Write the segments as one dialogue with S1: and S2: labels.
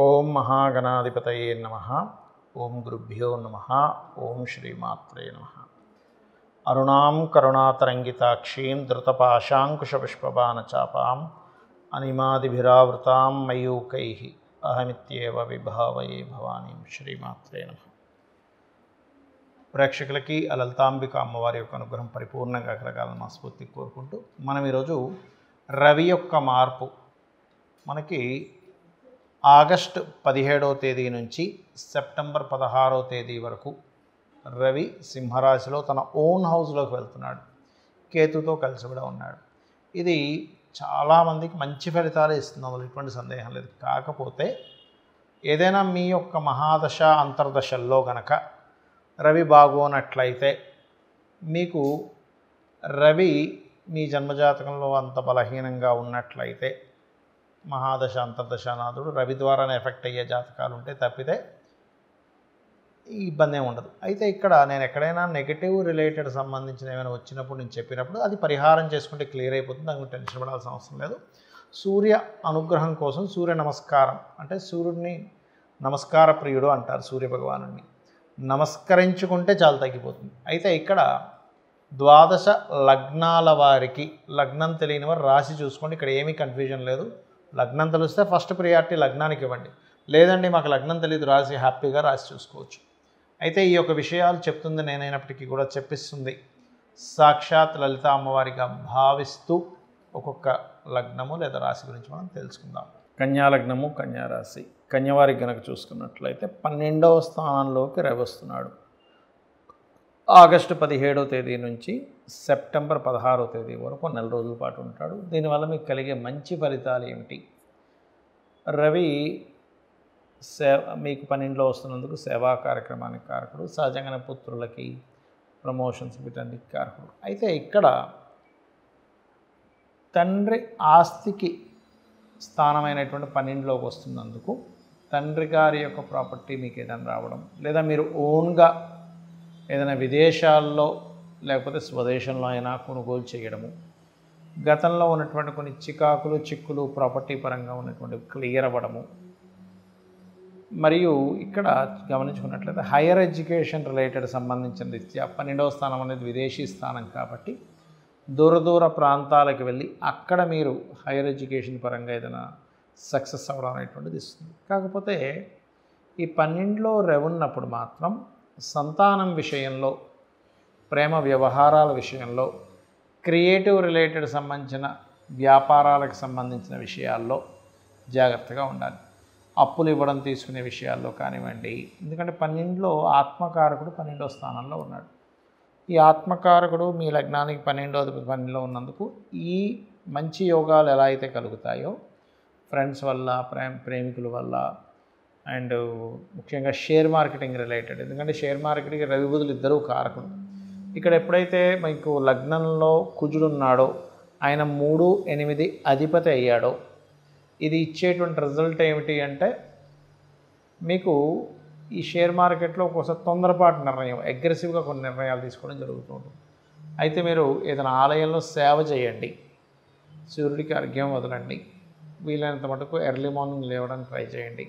S1: ఓం మహాగణాధిపతయే నమః. ఓం గురుభ్యో నమః. ఓం శ్రీమాత్రే నమః. అరుణాం కరుణాతరంగితాక్షీం ధృతపాశాంకుశపుష్పబాణచాపాం అనిమాదిభిరావృతాం మయూకైః అహమిత్యేవ విభావయే భవానీం. శ్రీమాత్రే నమః. ప్రేక్షకులకి లలితాంబిక అమ్మవారి యొక్క అనుగ్రహం పరిపూర్ణంగా కలగాలని మనస్ఫూర్తిగా కోరుకుంటూ మనం ఈరోజు రవి యొక్క మార్పు మనకి ఆగస్టు 17వ తేదీ నుంచి సెప్టెంబర్ 16వ తేదీ వరకు రవి సింహరాశిలో తన ఓన్ హౌస్లోకి వెళ్తున్నాడు. కేతుతో కలిసి కూడా ఉన్నాడు. ఇది చాలామందికి మంచి ఫలితాలు ఇస్తుంది, అందులో ఎటువంటి సందేహం లేదు. కాకపోతే ఏదైనా మీ యొక్క మహాదశ అంతర్దశల్లో గనక రవి బాగోనట్లయితే మీకు రవి మీ జన్మజాతకంలో అంత బలహీనంగా ఉన్నట్లయితే మహాదశ అంతర్దశానాథుడు రవి ద్వారానే ఎఫెక్ట్ అయ్యే జాతకాలు ఉంటే తప్పితే ఈ ఇబ్బంది ఏమి ఉండదు. అయితే ఇక్కడ నేను ఎక్కడైనా నెగిటివ్ రిలేటెడ్ సంబంధించిన ఏమైనా వచ్చినప్పుడు నేను చెప్పినప్పుడు అది పరిహారం చేసుకుంటే క్లియర్ అయిపోతుంది, దానికి టెన్షన్ పడాల్సిన అవసరం లేదు. సూర్య అనుగ్రహం కోసం సూర్య నమస్కారం అంటే సూర్యుడిని నమస్కార ప్రియుడు అంటారు. సూర్య భగవానుడిని నమస్కరించుకుంటే చాలా తగ్గిపోతుంది. అయితే ఇక్కడ ద్వాదశ లగ్నాల వారికి లగ్నం తెలియని వారు రాశి చూసుకోండి. ఇక్కడ ఏమీ కన్ఫ్యూజన్ లేదు. లగ్నం తెలిస్తే ఫస్ట్ ప్రియారిటీ లగ్నానికి ఇవ్వండి. లేదండి మాకు లగ్నం తెలియదు రాశి, హ్యాపీగా రాశి చూసుకోవచ్చు. అయితే ఈ యొక్క విషయాలు చెప్తుంది నేనైనప్పటికీ కూడా చెప్పిస్తుంది సాక్షాత్ లలిత అమ్మవారిగా భావిస్తూ ఒక్కొక్క లగ్నము లేదా రాశి గురించి మనం తెలుసుకుందాం. కన్యా లగ్నము, కన్యా రాశి. కన్యవారికి కనుక చూసుకున్నట్లయితే 12వ స్థానంలోకి రవి వస్తున్నాడు. ఆగస్టు 17వ తేదీ నుంచి సెప్టెంబర్ 16వ తేదీ వరకు నెల రోజుల పాటు ఉంటాడు. దీనివల్ల మీకు కలిగే మంచి ఫలితాలు ఏమిటి? రవి మీకు 12లో వస్తున్నందుకు సేవా కార్యక్రమానికి కారకుడు, సహజంగానే పుత్రులకి ప్రమోషన్స్ వీటన్నిటికి కారకుడు. అయితే ఇక్కడ తండ్రి ఆస్తికి స్థానమైనటువంటి 12లోకి వస్తున్నందుకు తండ్రి గారి యొక్క ప్రాపర్టీ మీకు ఏదైనా రావడం, లేదా మీరు ఓన్గా ఏదైనా విదేశాల్లో లేకపోతే స్వదేశంలో అయినా కొనుగోలు చేయడము, గతంలో ఉన్నటువంటి కొన్ని చిక్కులు ప్రాపర్టీ పరంగా ఉన్నటువంటి క్లియర్ అవ్వడము, మరియు ఇక్కడ గమనించుకున్నట్లయితే హైయర్ ఎడ్యుకేషన్ రిలేటెడ్ సంబంధించిన రీత్యా 12వ స్థానం అనేది విదేశీ స్థానం కాబట్టి దూర ప్రాంతాలకు వెళ్ళి అక్కడ మీరు హైయర్ ఎడ్యుకేషన్ పరంగా ఏదైనా సక్సెస్ అవ్వడం అనేటువంటిది ఇస్తుంది. కాకపోతే ఈ 12లో రవి ఉన్నప్పుడు మాత్రం సంతానం విషయంలో, ప్రేమ వ్యవహారాల విషయంలో, క్రియేటివ్ రిలేటెడ్ సంబంధించిన వ్యాపారాలకు సంబంధించిన విషయాల్లో జాగ్రత్తగా ఉండాలి. అప్పులు ఇవ్వడం తీసుకునే విషయాల్లో కానివ్వండి. ఎందుకంటే 12లో ఆత్మకారకుడు 12వ స్థానంలో ఉన్నాడు. ఈ ఆత్మకారకుడు మీ లగ్నానికి 12లో ఉన్నందుకు ఈ మంచి యోగాలు ఎలా అయితే కలుగుతాయో ఫ్రెండ్స్ వల్ల, ప్రేమికుల వల్ల, అండ్ ముఖ్యంగా షేర్ మార్కెటింగ్ రిలేటెడ్, ఎందుకంటే షేర్ మార్కెటింగ్ రవి బుధులు ఇద్దరూ కారకుడు. ఇక్కడ ఎప్పుడైతే మీకు లగ్నంలో కుజుడు ఉన్నాడో ఆయన 3, 8 అధిపతి అయ్యాడో ఇది ఇచ్చేటువంటి రిజల్ట్ ఏమిటి అంటే మీకు ఈ షేర్ మార్కెట్లో ఒక్కోసారి తొందరపాటు నిర్ణయం, అగ్రెసివ్గా కొన్ని నిర్ణయాలు తీసుకోవడం జరుగుతూ ఉంటుంది. అయితే మీరు ఏదైనా ఆలయంలో సేవ చేయండి, సూర్యుడికి అర్ఘ్యం వదలండి, వీలైనంత మటుకు ఎర్లీ మార్నింగ్ లేవడానికి ట్రై చేయండి,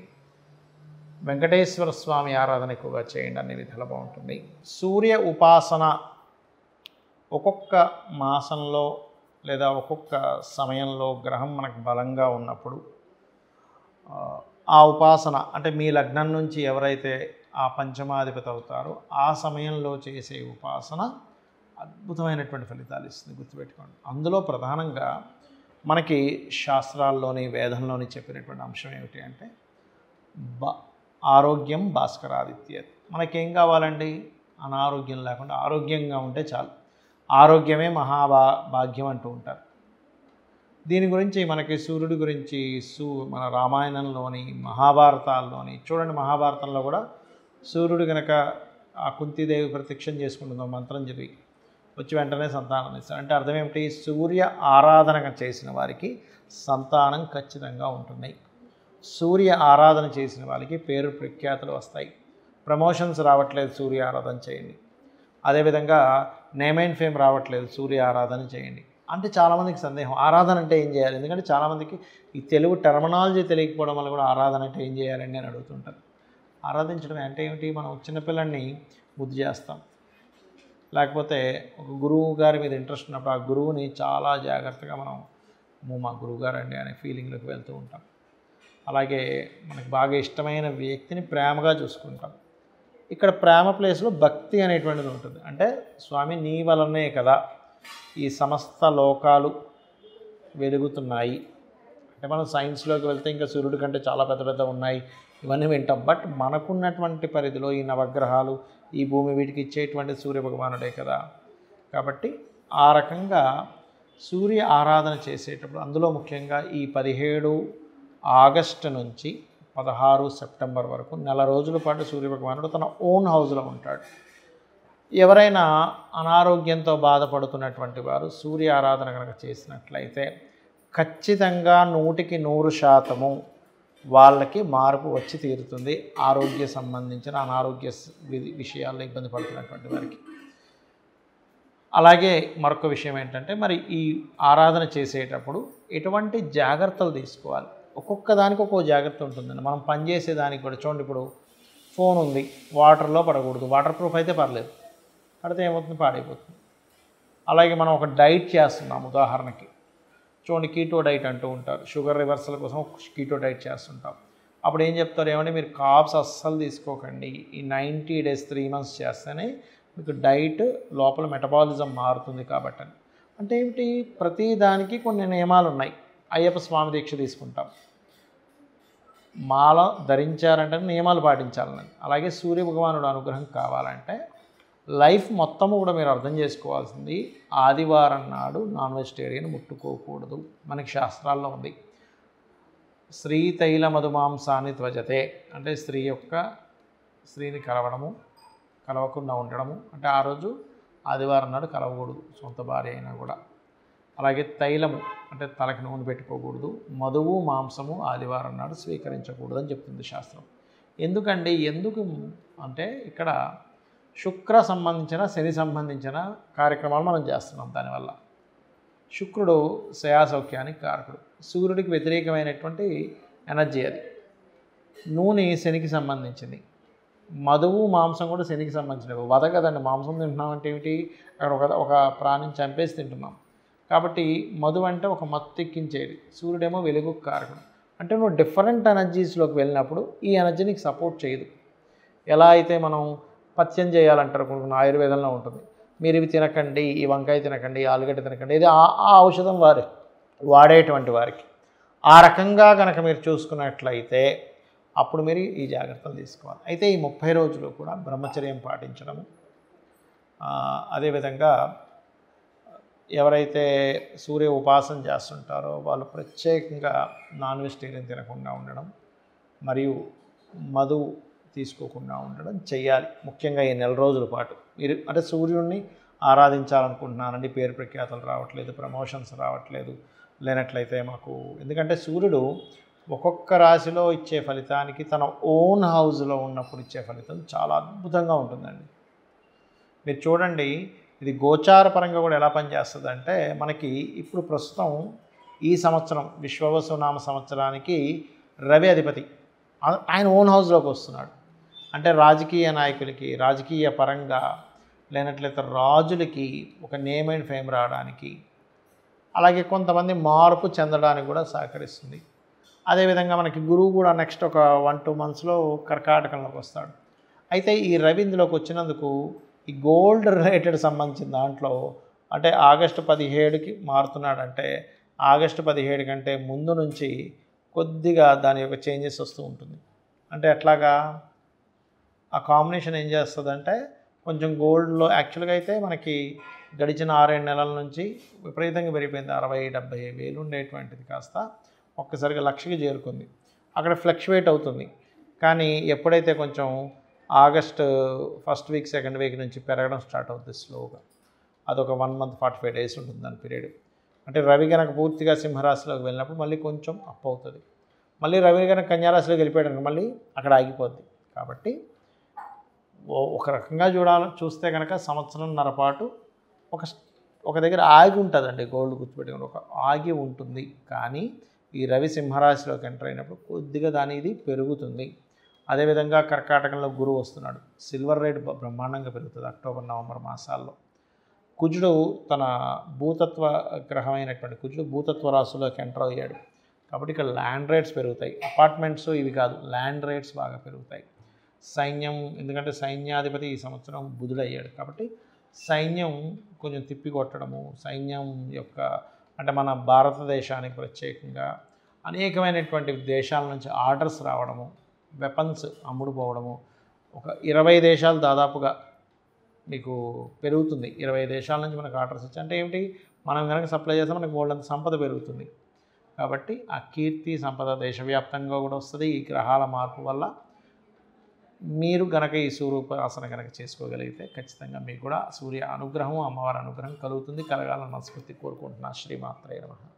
S1: వెంకటేశ్వర స్వామి ఆరాధన ఎక్కువగా చేయండి, అన్ని విధాలు బాగుంటుంది. సూర్య ఉపాసన ఒక్కొక్క మాసంలో లేదా ఒక్కొక్క సమయంలో గ్రహం మనకు బలంగా ఉన్నప్పుడు ఆ ఉపాసన అంటే మీ లగ్నం నుంచి ఎవరైతే ఆ పంచమాధిపతి అవుతారో ఆ సమయంలో చేసే ఉపాసన అద్భుతమైనటువంటి ఫలితాలు ఇస్తుంది, గుర్తుపెట్టుకోండి. అందులో ప్రధానంగా మనకి శాస్త్రాల్లోని, వేదంలోని చెప్పినటువంటి అంశం ఏమిటి అంటే ఆరోగ్యం భాస్కరాదిత్య. మనకేం కావాలండి? అనారోగ్యం లేకుండా ఆరోగ్యంగా ఉంటే చాలు. ఆరోగ్యమే భాగ్యం అంటూ ఉంటారు. దీని గురించి మనకి సూర్యుడి గురించి మన రామాయణంలోని, మహాభారతాల్లోని చూడండి. మహాభారతంలో కూడా సూర్యుడు కనుక ఆ కుంతీదేవి ప్రత్యక్షం చేసుకుంటుందో మంత్రం చదివి వచ్చి వెంటనే సంతానం ఇస్తాడు. అంటే అర్థం ఏమిటి? సూర్య ఆరాధన చేసిన వారికి సంతానం ఖచ్చితంగా ఉంటుంది. సూర్య ఆరాధన చేసిన వాళ్ళకి పేరు ప్రఖ్యాతులు వస్తాయి. ప్రమోషన్స్ రావట్లేదు, సూర్య ఆరాధన చేయండి. అదేవిధంగా నేమ్ అండ్ ఫేమ్ రావట్లేదు, సూర్య ఆరాధన చేయండి. అంటే చాలామందికి సందేహం ఆరాధన అంటే ఏం చేయాలి, ఎందుకంటే చాలామందికి ఈ తెలుగు టెర్మినాలజీ తెలియకపోవడం వల్ల కూడా ఆరాధన అంటే ఏం చేయాలండి అని అడుగుతుంటారు. ఆరాధించడం అంటే ఏమిటి, మనం చిన్నపిల్లల్ని ముద్దు చేస్తాం, లేకపోతే ఒక గురువు గారి మీద ఇంట్రెస్ట్ ఉన్నప్పుడు ఆ గురువుని చాలా జాగ్రత్తగా మనం మా గురువు గారు అండి అనే ఫీలింగ్లోకి వెళ్తూ ఉంటాం. అలాగే మనకు బాగా ఇష్టమైన వ్యక్తిని ప్రేమగా చూసుకుంటాం. ఇక్కడ ప్రేమ ప్లేస్లో భక్తి అనేటువంటిది ఉంటుంది. అంటే స్వామి నీ వలనే కదా ఈ సమస్త లోకాలు వెలుగుతున్నాయి. అంటే మనం సైన్స్లోకి వెళ్తే ఇంకా సూర్యుడి కంటే చాలా పెద్ద పెద్ద ఉన్నాయి, ఇవన్నీ వింటాం. బట్ మనకున్నటువంటి పరిధిలో ఈ నవగ్రహాలు, ఈ భూమి, వీటికి ఇచ్చేటువంటి సూర్య భగవానుడే కదా. కాబట్టి ఆ రకంగా సూర్య ఆరాధన చేసేటప్పుడు అందులో ముఖ్యంగా ఈ 17 ఆగస్టు నుంచి 16 సెప్టెంబర్ వరకు నెల రోజుల పాటు సూర్యభగవానుడు తన ఓన్ హౌస్లో ఉంటాడు. ఎవరైనా అనారోగ్యంతో బాధపడుతున్నటువంటి వారు సూర్య ఆరాధన కనుక చేసినట్లయితే ఖచ్చితంగా 100% వాళ్ళకి మార్పు వచ్చి తీరుతుంది. ఆరోగ్య సంబంధించిన అనారోగ్య విషయాల్లో ఇబ్బంది పడుతున్నటువంటి వారికి. అలాగే మరొక విషయం ఏంటంటే, మరి ఈ ఆరాధన చేసేటప్పుడు ఎటువంటి జాగ్రత్తలు తీసుకోవాలి, ఒక్కొక్క దానికి ఒక్కో జాగ్రత్త ఉంటుందండి. మనం పనిచేసే దానికి కూడా చూడండి, ఇప్పుడు ఫోన్ ఉంది, వాటర్లో పడకూడదు, వాటర్ ప్రూఫ్ అయితే పర్లేదు, పడితే ఏమవుతుంది, పాడైపోతుంది. అలాగే మనం ఒక డైట్ చేస్తున్నాం, ఉదాహరణకి చూడండి కీటో డైట్ అంటూ ఉంటారు, షుగర్ రివర్సల్ కోసం కీటో డైట్ చేస్తుంటాం. అప్పుడు ఏం చెప్తారు, ఏమంటే మీరు కార్బ్స్ అస్సలు తీసుకోకండి, ఈ 90 days 3 months చేస్తేనే మీకు డైట్ లోపల మెటబాలిజం మారుతుంది కాబట్టి అని. అంటే ఏమిటి, ప్రతి దానికి కొన్ని నియమాలు ఉన్నాయి. అయ్యప్ప స్వామి దీక్ష తీసుకుంటాం, మాల ధరించారంటే నియమాలు పాటించాలని. అలాగే సూర్య భగవానుడు అనుగ్రహం కావాలంటే లైఫ్ మొత్తము కూడా మీరు అర్థం చేసుకోవాల్సింది, ఆదివారం నాడు నాన్ వెజిటేరియన్ ముట్టుకోకూడదు. మనకి శాస్త్రాల్లో ఉంది, స్త్రీ తైల మధుమాంసాన్ని త్వజతే, అంటే స్త్రీని కలవకుండా ఉండడము, అంటే ఆ రోజు ఆదివారం నాడు కలవకూడదు సొంత భార్య అయినా కూడా. అలాగే తైలము అంటే తలకి నూనె పెట్టుకోకూడదు, మధువు మాంసము ఆదివారం నాడు స్వీకరించకూడదు అని చెప్తుంది శాస్త్రం. ఎందుకు అంటే ఇక్కడ శుక్ర సంబంధించిన, శని సంబంధించిన కార్యక్రమాలు మనం చేస్తున్నాం. దానివల్ల శుక్రుడు శయాసౌఖ్యానికి కారకుడు, సూర్యుడికి వ్యతిరేకమైనటువంటి ఎనర్జీ అది. నూనె శనికి సంబంధించింది, మధువు మాంసం కూడా శనికి సంబంధించినవి. వధ కదండి, మాంసం తింటున్నాం అంటే ఏమిటి, అక్కడ ఒక ప్రాణిని చంపేసి తింటున్నాం. కాబట్టి మధువు అంటే ఒక మత్తు ఎక్కించేది, సూర్యుడేమో వెలుగు కారకుడు. అంటే నువ్వు డిఫరెంట్ ఎనర్జీస్లోకి వెళ్ళినప్పుడు ఈ ఎనర్జీ నీకు సపోర్ట్ చేయదు. ఎలా అయితే మనం పథ్యం చేయాలంటారు, కొన్ని ఆయుర్వేదంలో ఉంటుంది, మీరు ఇవి తినకండి, ఈ వంకాయ తినకండి, ఈ ఆలుగడ్డ తినకండి, ఇది ఆ ఔషధం వాడేటువంటి వారికి. ఆ రకంగా కనుక మీరు చూసుకున్నట్లయితే అప్పుడు మీరు ఈ జాగ్రత్తలు తీసుకోవాలి. అయితే ఈ 30 రోజులు కూడా బ్రహ్మచర్యం పాటించడము, అదేవిధంగా ఎవరైతే సూర్య ఉపాసన చేస్తుంటారో వాళ్ళు ప్రత్యేకంగా నాన్ వెజిటేరియన్ తినకుండా ఉండడం, మరియు మధు తీసుకోకుండా ఉండడం చేయాలి. ముఖ్యంగా ఈ నెల రోజుల పాటు మీరు అంటే సూర్యుడిని ఆరాధించాలనుకుంటున్నానండి, పేరు ప్రఖ్యాతలు రావట్లేదు, ప్రమోషన్స్ రావట్లేదు, లేనట్లయితే మాకు, ఎందుకంటే సూర్యుడు ఒక్కొక్క రాశిలో ఇచ్చే ఫలితానికి తన ఓన్ హౌస్లో ఉన్నప్పుడు ఇచ్చే ఫలితం చాలా అద్భుతంగా ఉంటుందండి. మీరు చూడండి, ఇది గోచార పరంగా కూడా ఎలా పనిచేస్తుంది అంటే, మనకి ఇప్పుడు ప్రస్తుతం ఈ సంవత్సరం విశ్వవసునామ సంవత్సరానికి రవి అధిపతి ఆయన ఓన్ హౌస్లోకి వస్తున్నాడు. అంటే రాజకీయ నాయకులకి, రాజకీయ పరంగా లేనట్లయితే రాజులకి ఒక నేమ్ అండ్ ఫేమ్ రావడానికి, అలాగే కొంతమంది మార్పు చెందడానికి కూడా సహకరిస్తుంది. అదేవిధంగా మనకి గురువు కూడా నెక్స్ట్ ఒక 1-2 monthsలో కర్కాటకంలోకి వస్తాడు. అయితే ఈ రవి ఇందులోకి వచ్చినందుకు ఈ గోల్డ్ రిలేటెడ్ సంబంధించిన దాంట్లో అంటే ఆగస్టు 17కి మారుతున్నాడంటే ఆగస్టు 17 కంటే ముందు నుంచి కొద్దిగా దాని యొక్క చేంజెస్ వస్తూ ఉంటుంది. అంటే ఎట్లాగా ఆ కాంబినేషన్ ఏం చేస్తుందంటే, కొంచెం గోల్డ్లో యాక్చువల్గా అయితే మనకి గడిచిన 6-7 నెలల నుంచి విపరీతంగా పెరిగిపోయింది. 60-70 వేలు ఉండేటువంటిది కాస్త ఒక్కసారిగా 1,00,000కి చేరుకుంది. అక్కడ ఫ్లక్చువేట్ అవుతుంది. కానీ ఎప్పుడైతే కొంచెం August first week, second week నుంచి పెరగడం స్టార్ట్ అవుతుంది స్లోగా. అదొక 1 month 45 days ఉంటుంది దాని పీరియడ్. అంటే రవి కనుక పూర్తిగా సింహరాశిలోకి వెళ్ళినప్పుడు మళ్ళీ కొంచెం అప్ అవుతుంది. మళ్ళీ రవి కనుక కన్యారాశిలోకి వెళ్ళిపోయాడు మళ్ళీ అక్కడ ఆగిపోద్ది. కాబట్టి ఒక రకంగా చూస్తే కనుక సంవత్సరంన్నర పాటు ఒక దగ్గర ఆగి ఉంటుందండి. గోల్డ్ గుర్తుపెట్టుకుని ఒక ఆగి ఉంటుంది. కానీ ఈ రవి సింహరాశిలోకి ఎంటర్ అయినప్పుడు కొద్దిగా దాని ఇది పెరుగుతుంది. అదేవిధంగా కర్కాటకంలో గురువు వస్తున్నాడు. సిల్వర్ రేట్ బ్రహ్మాండంగా పెరుగుతుంది అక్టోబర్ నవంబర్ మాసాల్లో. కుజుడు తన భూతత్వ గ్రహమైనటువంటి కుజుడు భూతత్వ రాశిలోకి ఎంటర్ అయ్యాడు. కాబట్టి ఇక్కడ ల్యాండ్ రేట్స్ పెరుగుతాయి. అపార్ట్మెంట్స్ ఇవి కాదు, ల్యాండ్ రేట్స్ బాగా పెరుగుతాయి. సైన్యం, ఎందుకంటే సైన్యాధిపతి ఈ సంవత్సరం బుధుడయ్యాడు కాబట్టి సైన్యం కొంచెం తిప్పికొట్టడము, సైన్యం యొక్క అంటే మన భారతదేశానికి ప్రత్యేకంగా అనేకమైనటువంటి దేశాల నుంచి ఆర్డర్స్ రావడము, వెపన్స్ అమ్ముడు పోవడము, ఒక 20 దేశాలు దాదాపుగా మీకు పెరుగుతుంది. 20 దేశాల నుంచి మనకు ఆర్డర్స్ వచ్చాయి అంటే ఏమిటి, మనం కనుక సప్లై చేస్తే మనకు బోల్డంత సంపద పెరుగుతుంది. కాబట్టి ఆ కీర్తి సంపద దేశవ్యాప్తంగా కూడా వస్తుంది. ఈ గ్రహాల మార్పు వల్ల మీరు కనుక ఈ సూర్యోపాసన కనుక చేసుకోగలిగితే ఖచ్చితంగా మీకు కూడా సూర్య అనుగ్రహం, అమ్మవారి అనుగ్రహం కలుగుతుంది. కలగాలని మనస్ఫూర్తి కోరుకుంటున్నా. శ్రీమాత్రే నమః.